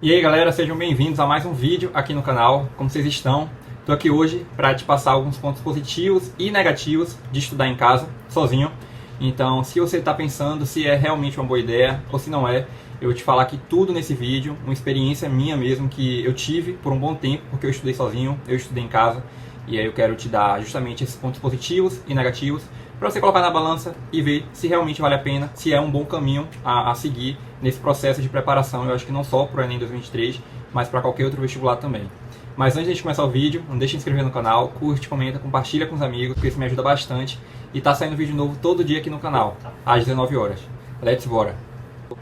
E aí galera, sejam bem-vindos a mais um vídeo aqui no canal. Como vocês estão? Estou aqui hoje para te passar alguns pontos positivos e negativos de estudar em casa, sozinho. Então, se você está pensando se é realmente uma boa ideia ou se não é, eu vou te falar aqui tudo nesse vídeo, uma experiência minha mesmo que eu tive por um bom tempo, porque eu estudei sozinho, eu estudei em casa. E aí eu quero te dar justamente esses pontos positivos e negativos para você colocar na balança e ver se realmente vale a pena, se é um bom caminho a seguir nesse processo de preparação. Eu acho que não só para o Enem 2023, mas para qualquer outro vestibular também. Mas antes de começar o vídeo, não deixe de se inscrever no canal, curte, comenta, compartilha com os amigos, porque isso me ajuda bastante. E tá saindo vídeo novo todo dia aqui no canal, às 19 horas. Let's bora!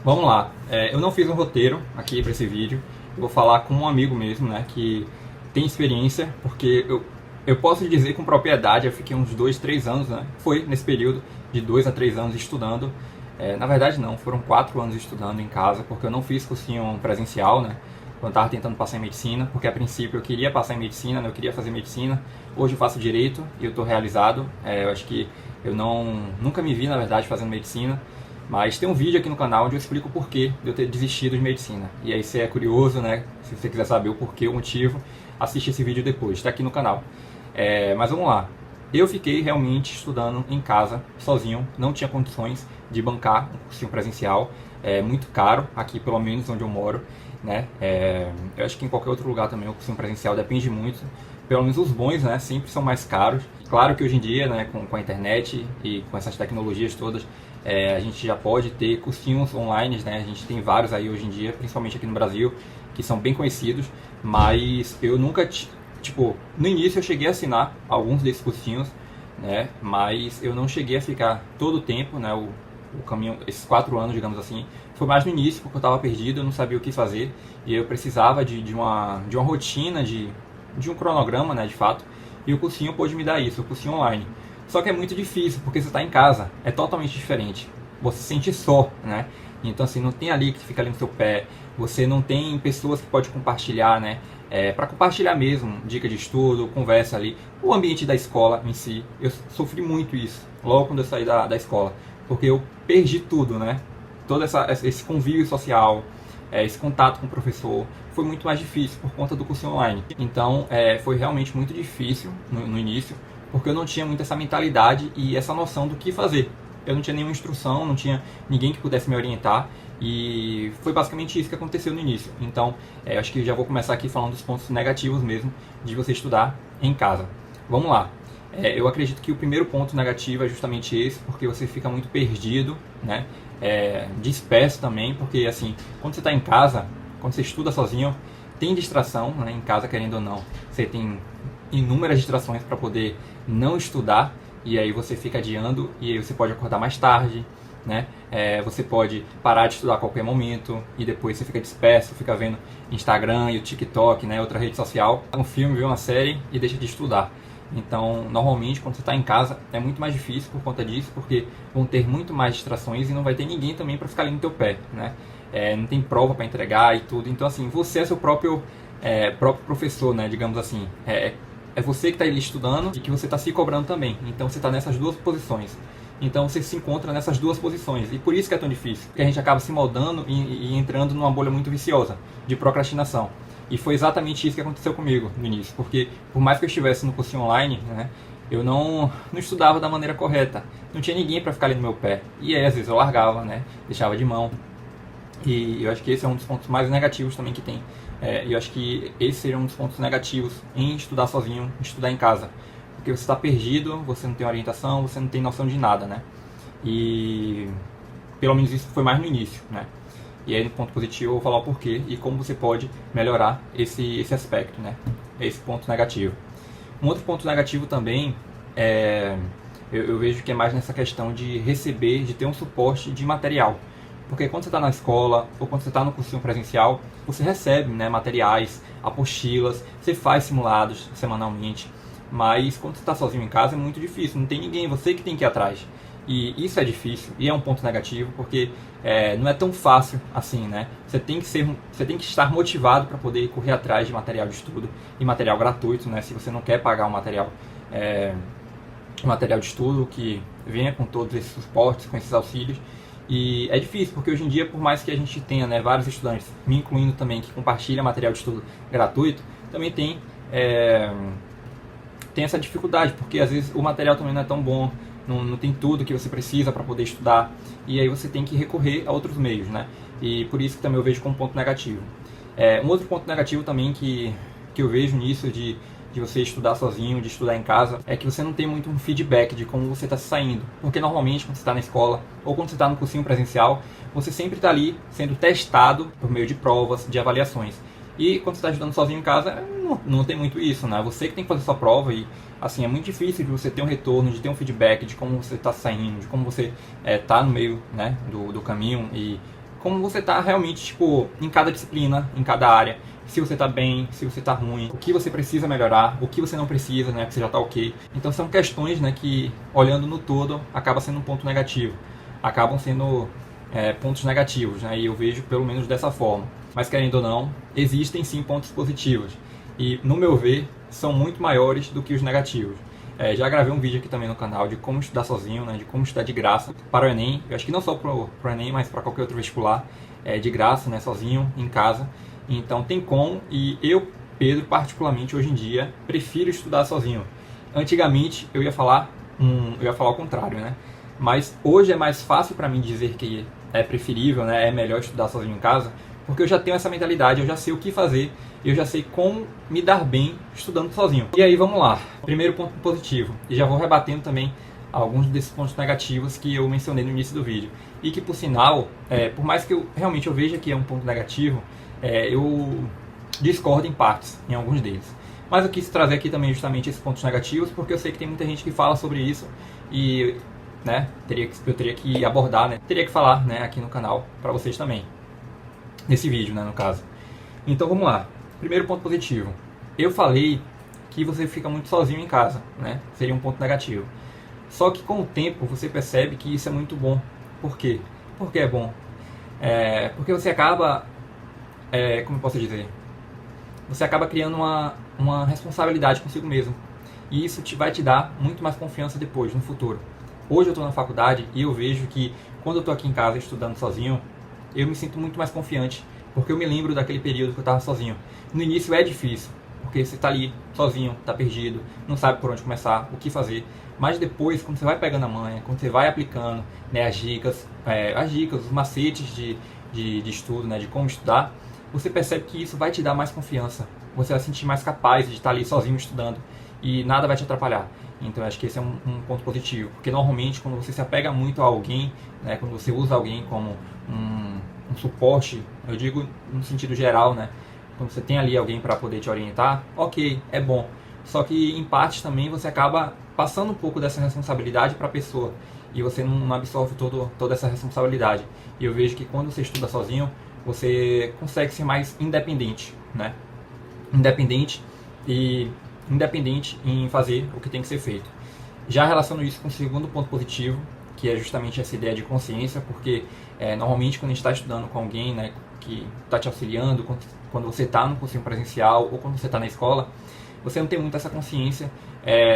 Vamos lá, eu não fiz um roteiro aqui para esse vídeo, eu vou falar com um amigo mesmo, né, que tem experiência, porque eu posso dizer com propriedade, eu fiquei uns 2, 3 anos, né? Foi nesse período de 2 a 3 anos estudando. Na verdade não, foram 4 anos estudando em casa, porque eu não fiz cursinho presencial, né? Quando eu estava tentando passar em medicina, porque a princípio eu queria passar em medicina, né? Eu queria fazer medicina. Hoje eu faço direito e eu estou realizado. Eu acho que eu nunca me vi, na verdade, fazendo medicina. Mas tem um vídeo aqui no canal onde eu explico o porquê de eu ter desistido de medicina. E aí se é curioso, né? Se você quiser saber o porquê, o motivo, assiste esse vídeo depois, está aqui no canal. Mas vamos lá, eu fiquei realmente estudando em casa, sozinho, não tinha condições de bancar um cursinho presencial, muito caro, aqui pelo menos onde eu moro, né? Eu acho que em qualquer outro lugar também o cursinho presencial depende muito, pelo menos os bons, né, sempre são mais caros. Claro que hoje em dia, né, com a internet e com essas tecnologias todas, a gente já pode ter cursinhos online, né? A gente tem vários aí hoje em dia, principalmente aqui no Brasil, que são bem conhecidos, mas eu nunca... Tipo, no início eu cheguei a assinar alguns desses cursinhos, né, mas eu não cheguei a ficar todo o tempo, né, o caminho, esses 4 anos, digamos assim, foi mais no início, porque eu estava perdido, eu não sabia o que fazer, e eu precisava de uma rotina, de um cronograma, né, de fato, e o cursinho pôde me dar isso, o cursinho online. Só que é muito difícil, porque você está em casa, é totalmente diferente, você se sente só, né, então assim, não tem ali que fica ali no seu pé, você não tem pessoas que pode compartilhar, né, para compartilhar mesmo, dica de estudo, conversa ali, o ambiente da escola em si. Eu sofri muito isso, logo quando eu saí da escola, porque eu perdi tudo, né, todo esse convívio social, esse contato com o professor, foi muito mais difícil por conta do curso online. Então, foi realmente muito difícil no início, porque eu não tinha muito essa mentalidade e essa noção do que fazer. Eu não tinha nenhuma instrução, não tinha ninguém que pudesse me orientar, e foi basicamente isso que aconteceu no início. Então, acho que já vou começar aqui falando dos pontos negativos mesmo de você estudar em casa. Vamos lá. Eu acredito que o primeiro ponto negativo é justamente esse, porque você fica muito perdido, né? Disperso também, porque assim, quando você está em casa, quando você estuda sozinho, tem distração, né? Em casa, querendo ou não, você tem inúmeras distrações para poder não estudar, e aí você fica adiando, e aí você pode acordar mais tarde, né? Você pode parar de estudar a qualquer momento, e depois você fica disperso, fica vendo Instagram e o TikTok, né? Outra rede social, um filme, vê uma série e deixa de estudar. Então, normalmente, quando você está em casa, é muito mais difícil por conta disso, porque vão ter muito mais distrações e não vai ter ninguém também para ficar ali no teu pé, né? Não tem prova para entregar e tudo, então assim, você é seu próprio professor, né? Digamos assim, é você que está ali estudando e que você está se cobrando também. Então você está nessas duas posições. Então você se encontra nessas duas posições. E por isso que é tão difícil. Porque a gente acaba se moldando e entrando numa bolha muito viciosa de procrastinação. E foi exatamente isso que aconteceu comigo no início. Porque por mais que eu estivesse no cursinho online, né, eu não estudava da maneira correta. Não tinha ninguém para ficar ali no meu pé. E aí às vezes eu largava, né, deixava de mão. E eu acho que esse é um dos pontos mais negativos também que tem. E eu acho que esse seria um dos pontos negativos em estudar sozinho, em estudar em casa. Porque você está perdido, você não tem orientação, você não tem noção de nada, né? E pelo menos isso foi mais no início, né? E aí no ponto positivo eu vou falar o porquê e como você pode melhorar esse aspecto, né? Esse ponto negativo. Um outro ponto negativo também eu vejo que é mais nessa questão de receber, de ter um suporte de material. Porque quando você está na escola ou quando você está no cursinho presencial, você recebe, né, materiais, apostilas, você faz simulados semanalmente. Mas quando você está sozinho em casa é muito difícil, não tem ninguém, você que tem que ir atrás. E isso é difícil e é um ponto negativo, porque não é tão fácil assim, né? Você tem que estar motivado para poder correr atrás de material de estudo e material gratuito, né? Se você não quer pagar um material de estudo que venha com todos esses suportes, com esses auxílios. E é difícil, porque hoje em dia, por mais que a gente tenha, né, vários estudantes, me incluindo também, que compartilham material de estudo gratuito, também tem essa dificuldade, porque às vezes o material também não é tão bom, não tem tudo que você precisa para poder estudar, e aí você tem que recorrer a outros meios, né? E por isso que também eu vejo como ponto negativo. Um outro ponto negativo também que eu vejo nisso de você estudar sozinho, de estudar em casa, é que você não tem muito um feedback de como você está se saindo. Porque normalmente quando você está na escola, ou quando você está no cursinho presencial, você sempre está ali sendo testado por meio de provas, de avaliações. E quando você está estudando sozinho em casa, não tem muito isso, né? Você que tem que fazer sua prova e, assim, é muito difícil de você ter um retorno, de ter um feedback de como você está saindo, de como você está no meio, né, do caminho e como você está realmente, tipo, em cada disciplina, em cada área. Se você está bem, se você está ruim, o que você precisa melhorar, o que você não precisa, né, que você já está ok. Então são questões, né, que, olhando no todo, acaba sendo um ponto negativo. Acabam sendo pontos negativos, né, e eu vejo pelo menos dessa forma. Mas querendo ou não, existem sim pontos positivos. E, no meu ver, são muito maiores do que os negativos. Já gravei um vídeo aqui também no canal de como estudar sozinho, né, de como estudar de graça para o Enem. Eu acho que não só para o Enem, mas para qualquer outro vestibular, de graça, né, sozinho, em casa. Então tem como, e eu, Pedro, particularmente hoje em dia, prefiro estudar sozinho. Antigamente eu ia falar ao contrário, né? Mas hoje é mais fácil para mim dizer que é preferível, né, é melhor estudar sozinho em casa, porque eu já tenho essa mentalidade, eu já sei o que fazer, eu já sei como me dar bem estudando sozinho. E aí vamos lá, primeiro ponto positivo, e já vou rebatendo também alguns desses pontos negativos que eu mencionei no início do vídeo. E que, por sinal, por mais que eu realmente veja que é um ponto negativo, eu discordo em partes, em alguns deles. Mas eu quis trazer aqui também justamente esses pontos negativos, porque eu sei que tem muita gente que fala sobre isso e, né, eu teria que abordar, né, teria que falar, né, aqui no canal para vocês também. Nesse vídeo, né, no caso. Então vamos lá. Primeiro ponto positivo. Eu falei que você fica muito sozinho em casa, né? Seria um ponto negativo. Só que com o tempo você percebe que isso é muito bom. Por quê? Porque é bom. Porque você acaba, como eu posso dizer? Você acaba criando uma responsabilidade consigo mesmo. E isso vai te dar muito mais confiança depois, no futuro. Hoje eu estou na faculdade e eu vejo que quando eu estou aqui em casa estudando sozinho, eu me sinto muito mais confiante, porque eu me lembro daquele período que eu estava sozinho. No início é difícil, porque você está ali sozinho, está perdido, não sabe por onde começar, o que fazer. Mas depois, quando você vai pegando a manha, quando você vai aplicando, né, as dicas, os macetes de estudo, né, de como estudar, você percebe que isso vai te dar mais confiança. Você vai se sentir mais capaz de estar ali sozinho estudando e nada vai te atrapalhar. Então eu acho que esse é um ponto positivo, porque normalmente quando você se apega muito a alguém, né, quando você usa alguém como um suporte, eu digo no sentido geral, né, quando você tem ali alguém para poder te orientar, ok, é bom. Só que em parte também você acaba passando um pouco dessa responsabilidade para a pessoa e você não absorve toda essa responsabilidade. E eu vejo que quando você estuda sozinho, você consegue ser mais independente, né? Independente em fazer o que tem que ser feito. Já relaciono isso com o segundo ponto positivo, que é justamente essa ideia de consciência, porque normalmente quando a gente está estudando com alguém, né, que está te auxiliando, quando você está no cursinho presencial ou quando você está na escola, você não tem muito essa consciência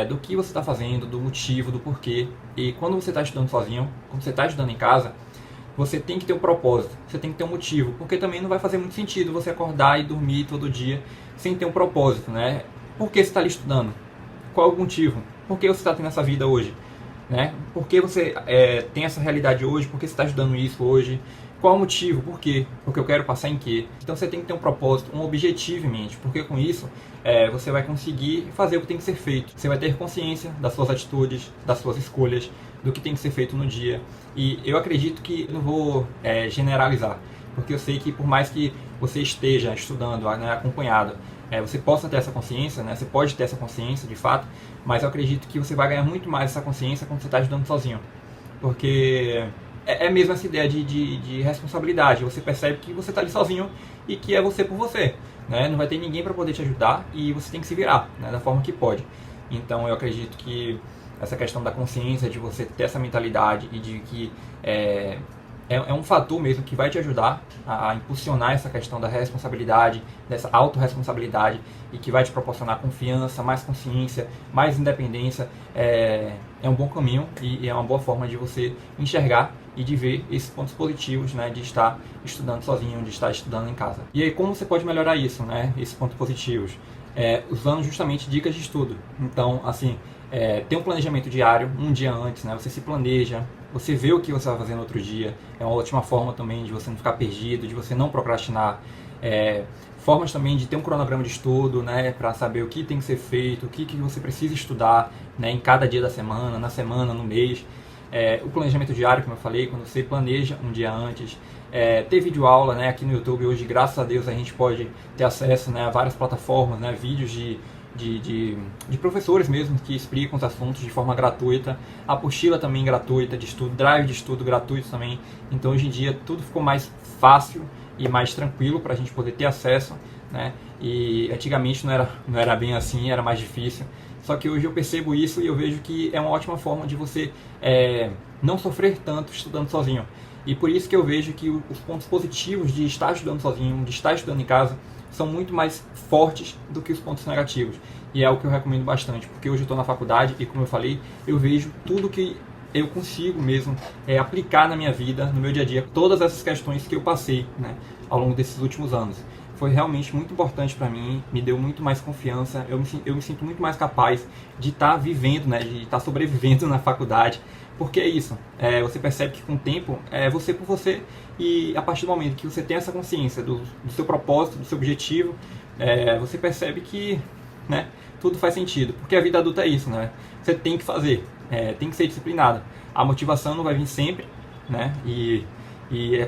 do que você está fazendo, do motivo, do porquê. E quando você está estudando sozinho, quando você está estudando em casa, você tem que ter um propósito, você tem que ter um motivo, porque também não vai fazer muito sentido você acordar e dormir todo dia sem ter um propósito, né? Por que você está ali estudando? Qual é o motivo? Por que você está tendo essa vida hoje? Né? Por que você tem essa realidade hoje? Por que você está estudando isso hoje? Qual o motivo? Por quê? Porque eu quero passar em quê? Então você tem que ter um propósito, um objetivo em mente, porque com isso você vai conseguir fazer o que tem que ser feito. Você vai ter consciência das suas atitudes, das suas escolhas, do que tem que ser feito no dia. E eu acredito que eu não vou generalizar, porque eu sei que por mais que você esteja estudando, né, acompanhado, você possa ter essa consciência, né, você pode ter essa consciência de fato, mas eu acredito que você vai ganhar muito mais essa consciência quando você está estudando sozinho. Porque é mesmo essa ideia de responsabilidade. Você percebe que você está ali sozinho e que é você por você, né? Não vai ter ninguém para poder te ajudar e você tem que se virar, né, da forma que pode. Então eu acredito que essa questão da consciência, de você ter essa mentalidade e de que é um fator mesmo que vai te ajudar a impulsionar essa questão da responsabilidade, dessa autorresponsabilidade, e que vai te proporcionar confiança, mais consciência, mais independência. É um bom caminho e é uma boa forma de você enxergar e de ver esses pontos positivos, né, de estar estudando sozinho, de estar estudando em casa. E aí, como você pode melhorar isso, né, esses pontos positivos? Usando justamente dicas de estudo. Então, assim, tem um planejamento diário, um dia antes, né, você se planeja, você vê o que você vai fazer no outro dia. É uma ótima forma também de você não ficar perdido, de você não procrastinar. Formas também de ter um cronograma de estudo, né, para saber o que tem que ser feito, o que você precisa estudar, né, em cada dia da semana, na semana, no mês. O planejamento diário, como eu falei, quando você planeja um dia antes. Ter videoaula, né, aqui no YouTube hoje, graças a Deus, a gente pode ter acesso, né, a várias plataformas, né, vídeos de professores mesmo que explicam os assuntos de forma gratuita, apostila também gratuita de estudo, drive de estudo gratuito também. Então hoje em dia tudo ficou mais fácil e mais tranquilo para a gente poder ter acesso, né? E antigamente não era bem assim, era mais difícil. Só que hoje eu percebo isso e eu vejo que é uma ótima forma de você não sofrer tanto estudando sozinho. E por isso que eu vejo que os pontos positivos de estar estudando sozinho, de estar estudando em casa, são muito mais fortes do que os pontos negativos. E é o que eu recomendo bastante, porque hoje eu estou na faculdade e, como eu falei, eu vejo tudo que eu consigo mesmo aplicar na minha vida, no meu dia a dia, todas essas questões que eu passei, né, ao longo desses últimos anos. Foi realmente muito importante para mim, me deu muito mais confiança, eu me sinto muito mais capaz de estar vivendo, né, de estar sobrevivendo na faculdade, porque é isso, você percebe que com o tempo é você por você, e a partir do momento que você tem essa consciência do seu propósito, do seu objetivo, você percebe que, né, tudo faz sentido, porque a vida adulta é isso, né, você tem que fazer, tem que ser disciplinado, a motivação não vai vir sempre, né, e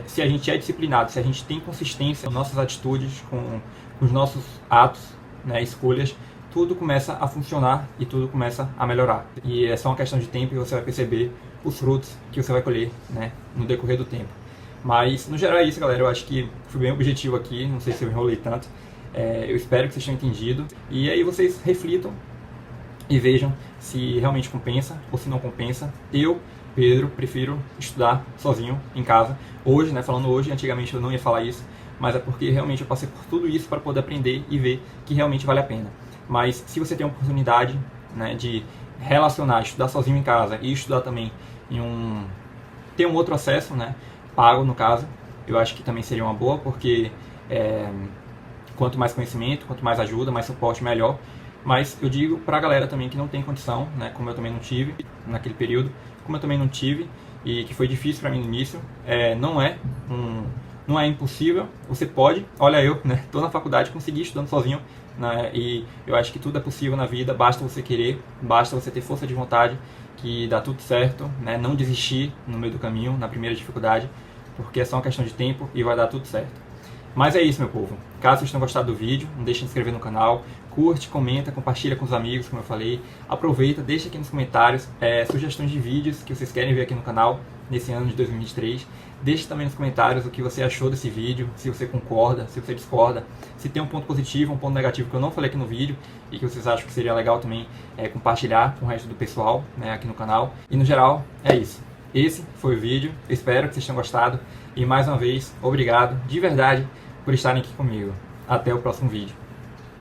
se a gente é disciplinado, se a gente tem consistência nas nossas atitudes, com os nossos atos, né, escolhas, tudo começa a funcionar e tudo começa a melhorar. E é só uma questão de tempo e você vai perceber os frutos que você vai colher, né, no decorrer do tempo. Mas, no geral é isso, galera. Eu acho que fui bem objetivo aqui, não sei se eu enrolei tanto. Eu espero que vocês tenham entendido. E aí vocês reflitam e vejam se realmente compensa ou se não compensa. Eu, Pedro, prefiro estudar sozinho em casa. Hoje, né, falando hoje, antigamente eu não ia falar isso, mas é porque realmente eu passei por tudo isso para poder aprender e ver que realmente vale a pena. Mas se você tem a oportunidade, né, de relacionar, estudar sozinho em casa e estudar também ter um outro acesso, né, pago no caso, eu acho que também seria uma boa, porque quanto mais conhecimento, quanto mais ajuda, mais suporte, melhor. Mas eu digo para a galera também que não tem condição, né, como eu também não tive naquele período, como eu também não tive e que foi difícil para mim no início, não é impossível, você pode. Olha eu, né, tô na faculdade, consegui estudando sozinho, né, e eu acho que tudo é possível na vida, basta você querer, basta você ter força de vontade, que dá tudo certo, né, não desistir no meio do caminho, na primeira dificuldade, porque é só uma questão de tempo e vai dar tudo certo. Mas é isso, meu povo. Caso vocês tenham gostado do vídeo, não deixem de se inscrever no canal, curte, comenta, compartilha com os amigos, como eu falei. Aproveita, deixa aqui nos comentários sugestões de vídeos que vocês querem ver aqui no canal nesse ano de 2023. Deixe também nos comentários o que você achou desse vídeo, se você concorda, se você discorda, se tem um ponto positivo, um ponto negativo que eu não falei aqui no vídeo e que vocês acham que seria legal também compartilhar com o resto do pessoal, né, aqui no canal. E no geral, é isso. Esse foi o vídeo, eu espero que vocês tenham gostado e mais uma vez, obrigado de verdade por estarem aqui comigo. Até o próximo vídeo.